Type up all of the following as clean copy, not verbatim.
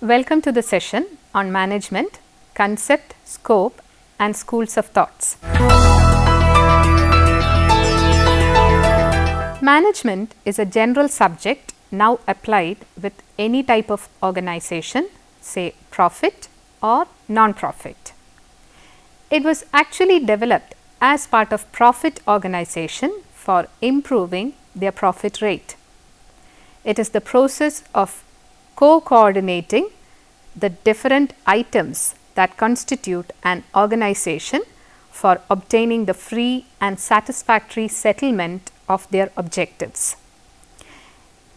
Welcome to the session on Management, Concept, Scope and Schools of Thoughts. Management is a general subject now applied with any type of organization, say profit or non-profit. It was actually developed as part of profit organization for improving their profit rate. It is the process of co-coordinating the different items that constitute an organization for obtaining the free and satisfactory settlement of their objectives.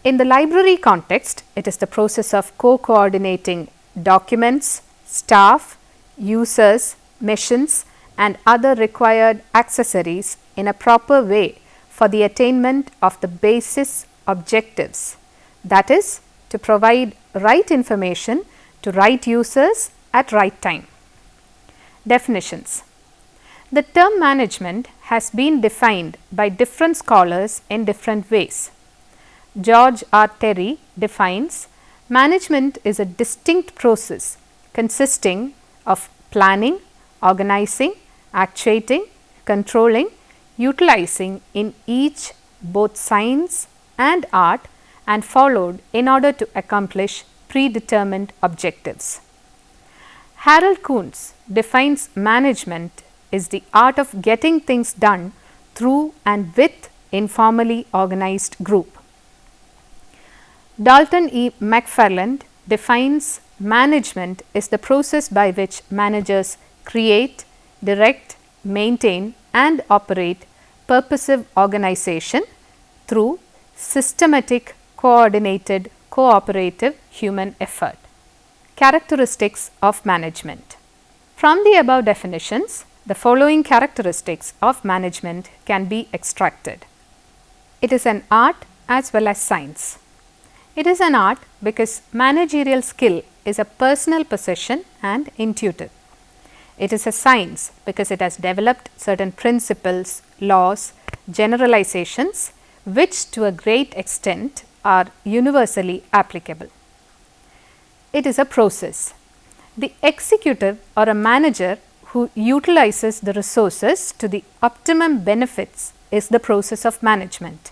In the library context, it is the process of co-coordinating documents, staff, users, machines and other required accessories in a proper way for the attainment of the basis objectives, that is, to provide right information to right users at right time. Definitions. The term management has been defined by different scholars in different ways. George R. Terry defines management is a distinct process consisting of planning, organizing, actuating, controlling, utilizing in each both science and art and followed in order to accomplish predetermined objectives. Harold Kuntz defines management is the art of getting things done through and with informally organized group. Dalton E. McFarland defines management is the process by which managers create, direct, maintain and operate purposive organization through systematic, coordinated, cooperative human effort. Characteristics of management. From the above definitions, the following characteristics of management can be extracted. It is an art as well as science. It is an art because managerial skill is a personal possession and intuitive. It is a science because it has developed certain principles, laws, generalizations which to a great extent are universally applicable. It is a process. The executive or a manager who utilizes the resources to the optimum benefits is the process of management.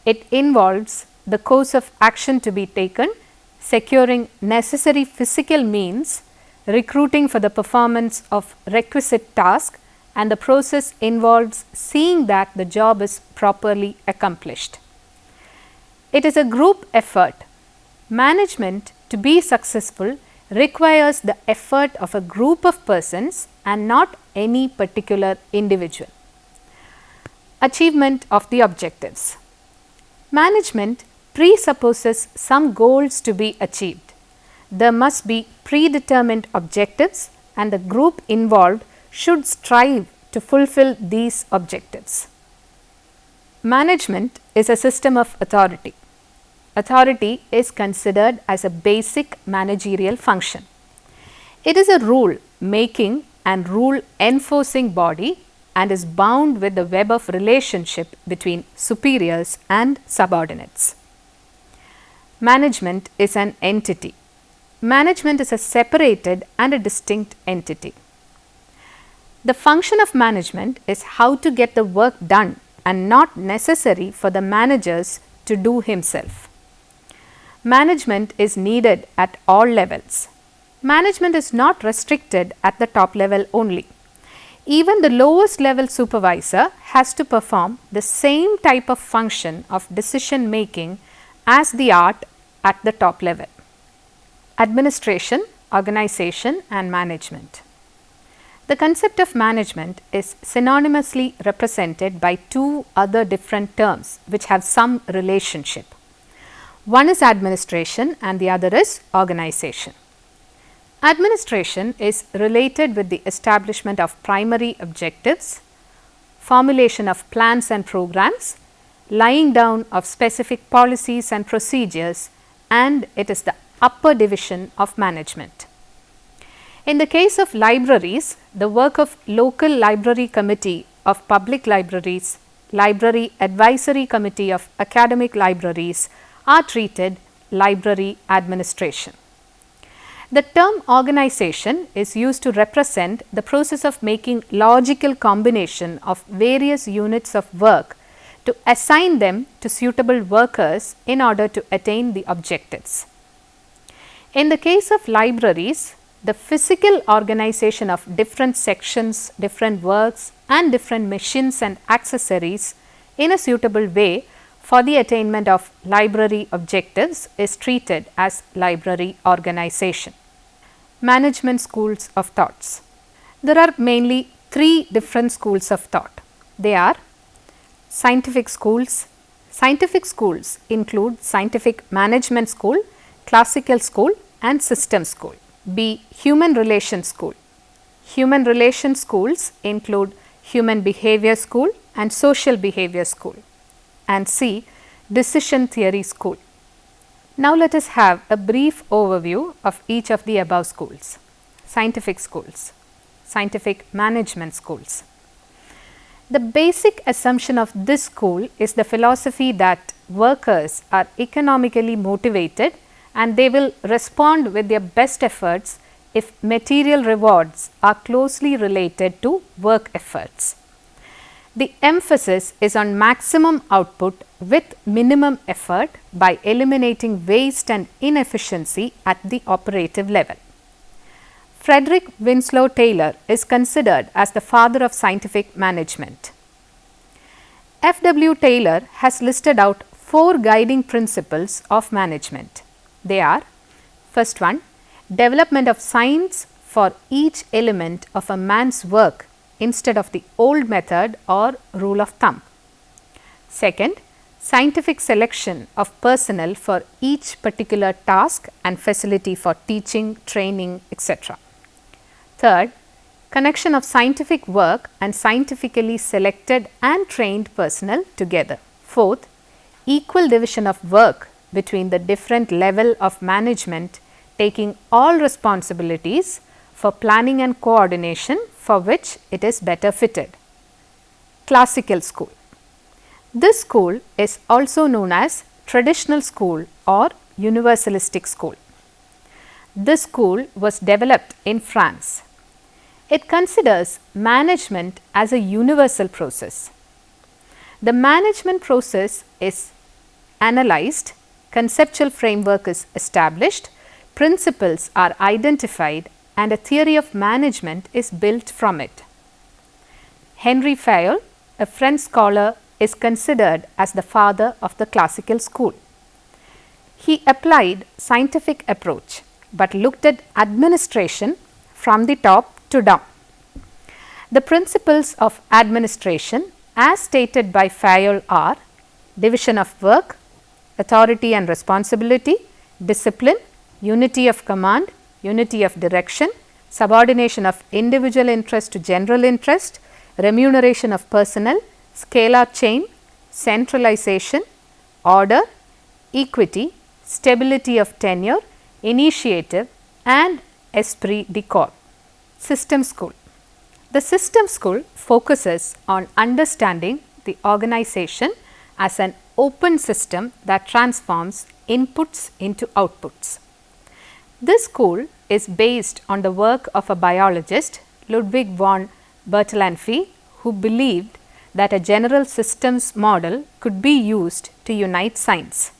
It involves the course of action to be taken, securing necessary physical means, recruiting for the performance of requisite task, and the process involves seeing that the job is properly accomplished. It is a group effort. Management, to be successful, requires the effort of a group of persons and not any particular individual. Achievement of the objectives. Management presupposes some goals to be achieved. There must be predetermined objectives and the group involved should strive to fulfill these objectives. Management is a system of authority. Authority is considered as a basic managerial function. It is a rule making and rule enforcing body and is bound with the web of relationship between superiors and subordinates. Management is an entity. Management is a separated and a distinct entity. The function of management is how to get the work done and not necessary for the managers to do himself. Management is needed at all levels. Management is not restricted at the top level only. Even the lowest level supervisor has to perform the same type of function of decision making as the art at the top level. Administration, organization and management. The concept of management is synonymously represented by two other different terms which have some relationship. One is administration and the other is organization. Administration is related with the establishment of primary objectives, formulation of plans and programs, laying down of specific policies and procedures, and it is the upper division of management. In the case of libraries, the work of local library committee of public libraries, library advisory committee of academic libraries are treated library administration. The term organization is used to represent the process of making logical combination of various units of work to assign them to suitable workers in order to attain the objectives. In the case of libraries, the physical organization of different sections, different works and different machines and accessories in a suitable way for the attainment of library objectives is treated as library organization. Management schools of thoughts. There are mainly three different schools of thought. They are scientific schools. Scientific schools include scientific management school, classical school and system school. B. Human relations school. Human relations schools include human behavior school and social behavior school. And C. Decision theory school. Now let us have a brief overview of each of the above schools. Scientific schools, scientific management schools. The basic assumption of this school is the philosophy that workers are economically motivated and they will respond with their best efforts if material rewards are closely related to work efforts. The emphasis is on maximum output with minimum effort by eliminating waste and inefficiency at the operative level. Frederick Winslow Taylor is considered as the father of scientific management. F. W. Taylor has listed out 4 guiding principles of management. They are: first one, development of science for each element of a man's work instead of the old method or rule of thumb. Second, scientific selection of personnel for each particular task and facility for teaching, training, etc. Third, connection of scientific work and scientifically selected and trained personnel together. Fourth, equal division of work between the different level of management, taking all responsibilities for planning and coordination for which it is better fitted. Classical school. This school is also known as traditional school or universalistic school. This school was developed in France. It considers management as a universal process. The management process is analyzed, conceptual framework is established, principles are identified and a theory of management is built from it. Henry Fayol, a French scholar, is considered as the father of the classical school. He applied scientific approach but looked at administration from the top to down. The principles of administration as stated by Fayol are division of work, authority and responsibility, discipline, unity of command, unity of direction, subordination of individual interest to general interest, remuneration of personnel, scalar chain, centralization, order, equity, stability of tenure, initiative and esprit de corps. System school. The system school focuses on understanding the organization as an open system that transforms inputs into outputs. This school is based on the work of a biologist, Ludwig von Bertalanffy, who believed that a general systems model could be used to unite science.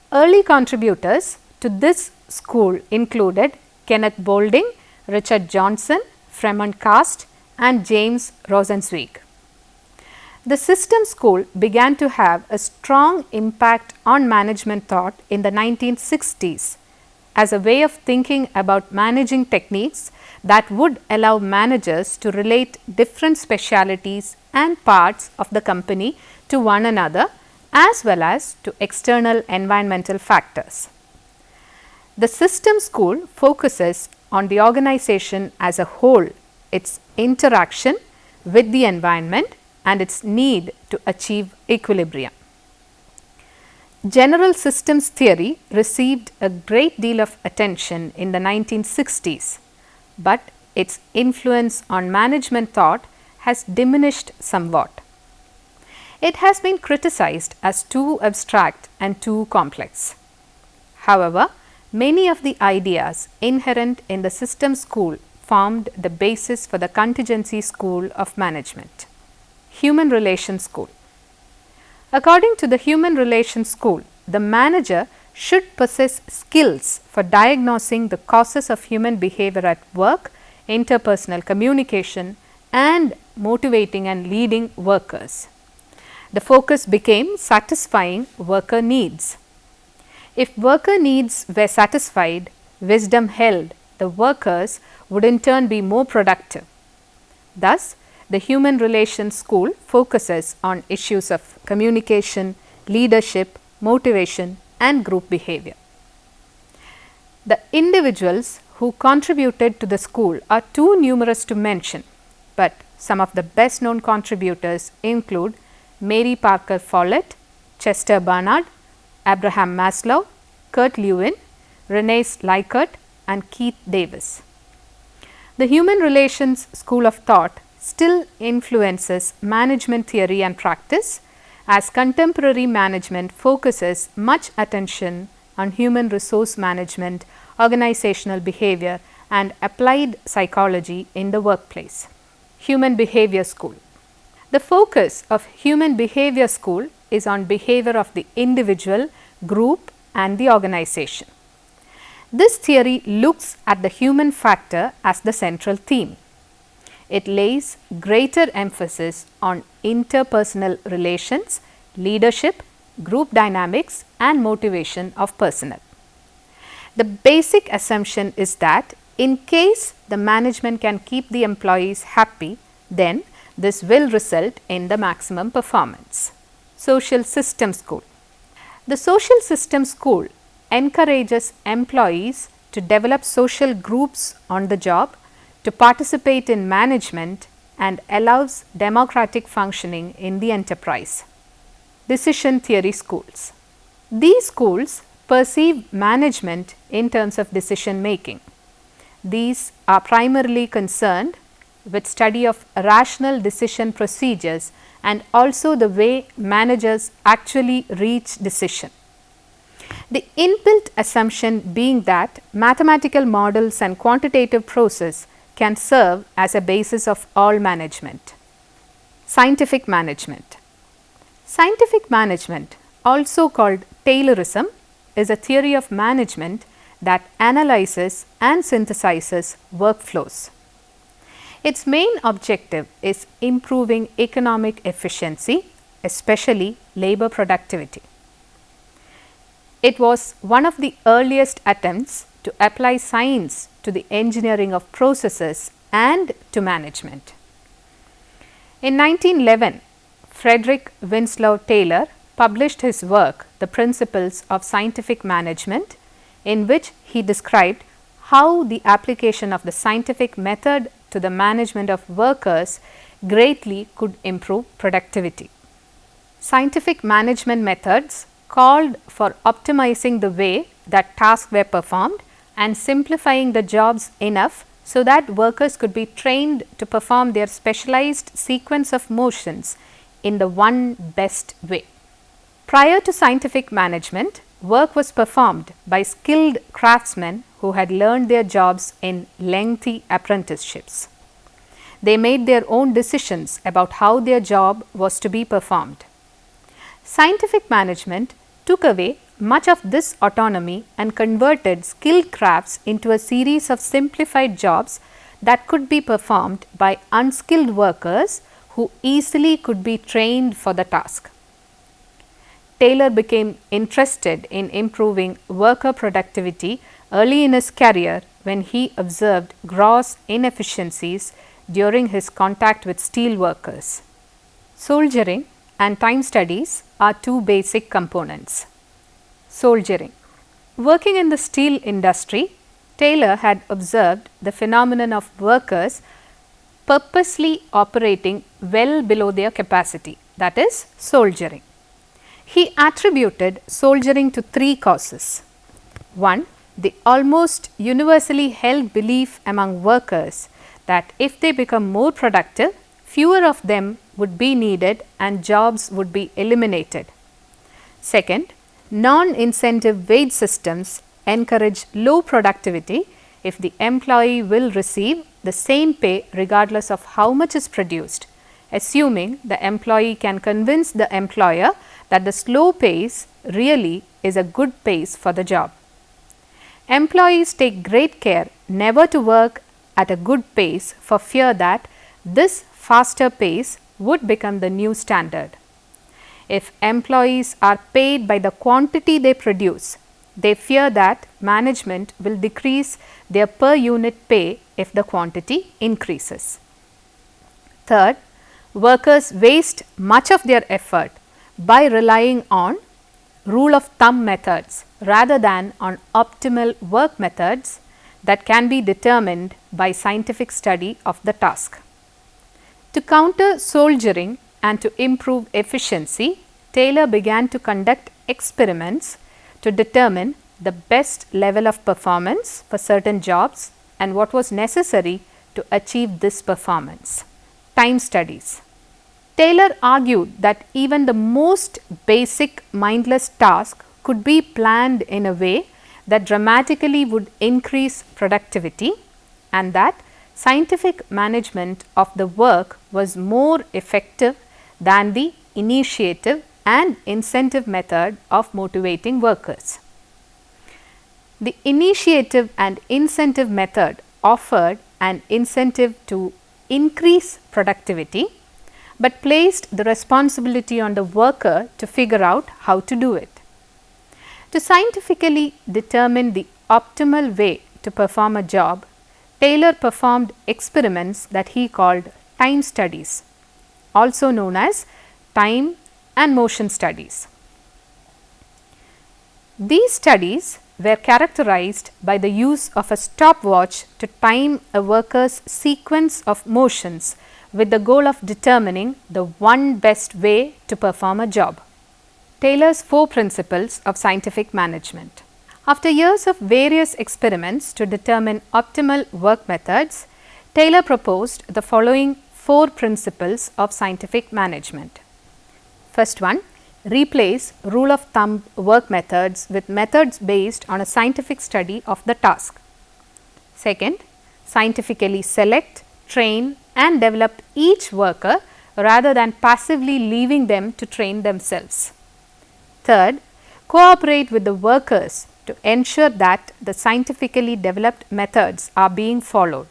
Early contributors to this school included Kenneth Boulding, Richard Johnson, Fremont Cast and James Rosenzweig. The system school began to have a strong impact on management thought in the 1960s as a way of thinking about managing techniques that would allow managers to relate different specialities and parts of the company to one another as well as to external environmental factors. The system school focuses on the organization as a whole, its interaction with the environment and its need to achieve equilibrium. General systems theory received a great deal of attention in the 1960s, but its influence on management thought has diminished somewhat. It has been criticized as too abstract and too complex. However, Many of the ideas inherent in the system school formed the basis for the contingency school of management. Human Relations School. According to the Human Relations School, the manager should possess skills for diagnosing the causes of human behavior at work, interpersonal communication, and motivating and leading workers. The focus became satisfying worker needs. If worker needs were satisfied, wisdom held the workers would in turn be more productive. Thus, the Human Relations School focuses on issues of communication, leadership, motivation, and group behavior. The individuals who contributed to the school are too numerous to mention, but some of the best known contributors include Mary Parker Follett, Chester Barnard, Abraham Maslow, Kurt Lewin, Renee Likert, and Keith Davis. The Human Relations School of Thought still influences management theory and practice, as contemporary management focuses much attention on human resource management, organizational behavior, and applied psychology in the workplace. Human Behavior School. The focus of Human Behavior School is on behavior of the individual, group, and the organization. This theory looks at the human factor as the central theme. It lays greater emphasis on interpersonal relations, leadership, group dynamics, and motivation of personnel. The basic assumption is that in case the management can keep the employees happy, then this will result in the maximum performance. Social System School. The Social System School encourages employees to develop social groups on the job, to participate in management, and allows democratic functioning in the enterprise. Decision Theory Schools. These schools perceive management in terms of decision making. These are primarily concerned with study of rational decision procedures and also the way managers actually reach decision. The inbuilt assumption being that mathematical models and quantitative process can serve as a basis of all management. Scientific management. Scientific management, also called Taylorism, is a theory of management that analyzes and synthesizes workflows. Its main objective is improving economic efficiency, especially labor productivity. It was one of the earliest attempts to apply science to the engineering of processes and to management. In 1911, Frederick Winslow Taylor published his work, The Principles of Scientific Management, in which he described how the application of the scientific method to the management of workers greatly could improve productivity. Scientific management methods called for optimizing the way that tasks were performed and simplifying the jobs enough so that workers could be trained to perform their specialized sequence of motions in the one best way. Prior to scientific management, work was performed by skilled craftsmen who had learned their jobs in lengthy apprenticeships. They made their own decisions about how their job was to be performed. Scientific management took away much of this autonomy and converted skilled crafts into a series of simplified jobs that could be performed by unskilled workers who easily could be trained for the task. Taylor became interested in improving worker productivity early in his career when he observed gross inefficiencies during his contact with steel workers. Soldiering and time studies are two basic components. Soldiering. Working in the steel industry, Taylor had observed the phenomenon of workers purposely operating well below their capacity, that is, soldiering. He attributed soldiering to three causes. One, the almost universally held belief among workers that if they become more productive, fewer of them would be needed and jobs would be eliminated. Second, non-incentive wage systems encourage low productivity if the employee will receive the same pay regardless of how much is produced, assuming the employee can convince the employer that the slow pace really is a good pace for the job. Employees take great care never to work at a good pace for fear that this faster pace would become the new standard. If employees are paid by the quantity they produce, they fear that management will decrease their per unit pay if the quantity increases. Third, workers waste much of their effort by relying on rule of thumb methods rather than on optimal work methods that can be determined by scientific study of the task. To counter soldiering and to improve efficiency, Taylor began to conduct experiments to determine the best level of performance for certain jobs and what was necessary to achieve this performance. Time studies. Taylor argued that even the most basic mindless task could be planned in a way that dramatically would increase productivity, and that scientific management of the work was more effective than the initiative and incentive method of motivating workers. The initiative and incentive method offered an incentive to increase productivity, but placed the responsibility on the worker to figure out how to do it. To scientifically determine the optimal way to perform a job, Taylor performed experiments that he called time studies, also known as time and motion studies. These studies were characterized by the use of a stopwatch to time a worker's sequence of motions with the goal of determining the one best way to perform a job. Taylor's 4 principles of scientific management. After years of various experiments to determine optimal work methods, Taylor proposed the following 4 principles of scientific management. First one, replace rule of thumb work methods with methods based on a scientific study of the task. Second, scientifically select, train and develop each worker rather than passively leaving them to train themselves. Third, cooperate with the workers to ensure that the scientifically developed methods are being followed.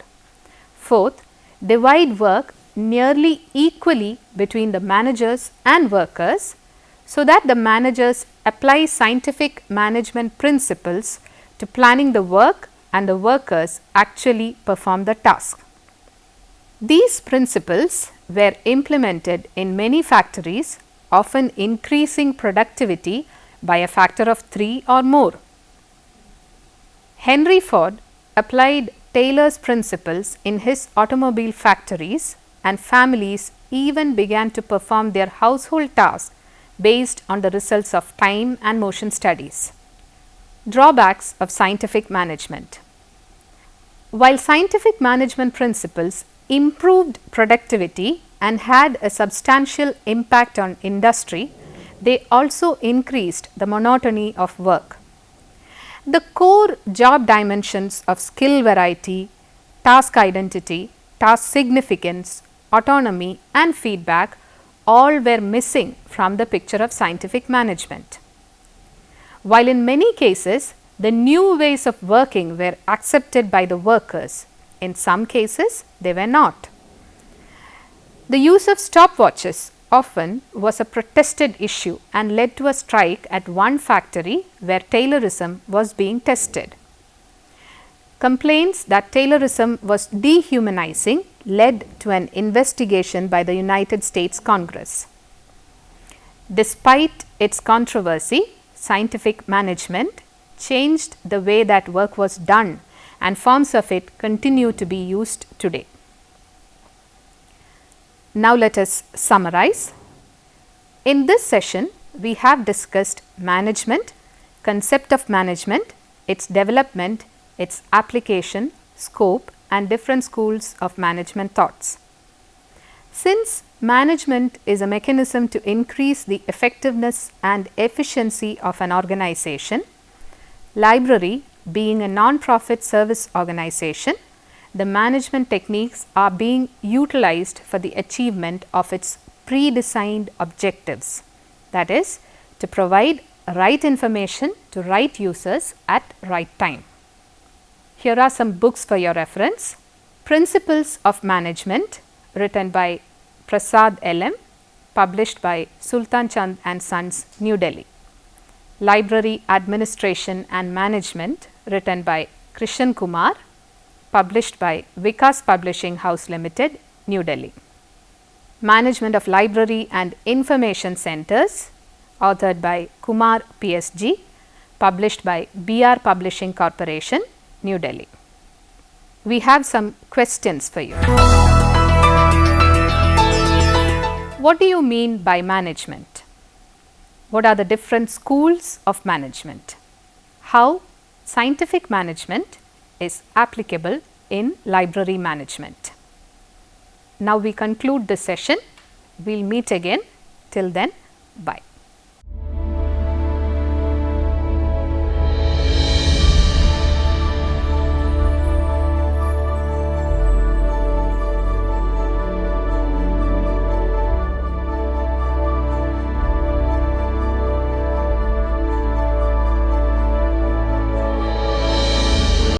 Fourth, divide work nearly equally between the managers and workers so that the managers apply scientific management principles to planning the work and the workers actually perform the task. These principles were implemented in many factories, often increasing productivity by a factor of 3 or more. Henry Ford applied Taylor's principles in his automobile factories, and families even began to perform their household tasks based on the results of time and motion studies. Drawbacks of scientific management. While scientific management principles improved productivity and had a substantial impact on industry, they also increased the monotony of work. The core job dimensions of skill variety, task identity, task significance, autonomy and feedback all were missing from the picture of scientific management. While in many cases the new ways of working were accepted by the workers, in some cases they were not. The use of stopwatches often was a protested issue and led to a strike at one factory where Taylorism was being tested. Complaints that Taylorism was dehumanizing led to an investigation by the United States Congress. Despite its controversy, scientific management changed the way that work was done, and forms of it continue to be used today. Now let us summarize. In this session, we have discussed management, concept of management, its development, its application, scope and different schools of management thoughts. Since management is a mechanism to increase the effectiveness and efficiency of an organization, Library being a non-profit service organization, the management techniques are being utilized for the achievement of its pre-designed objectives, that is, to provide right information to right users at right time. Here are some books for your reference. Principles of Management, written by Prasad L.M., published by Sultan Chand and Sons, New Delhi. Library Administration and Management, written by Krishan Kumar, published by Vikas Publishing House Limited, New Delhi. Management of Library and Information Centers, authored by Kumar PSG, published by BR Publishing Corporation, New Delhi. We have some questions for you. What do you mean by management? What are the different schools of management? How scientific management is applicable in library management? Now we conclude this session. We'll meet again. Till then, bye.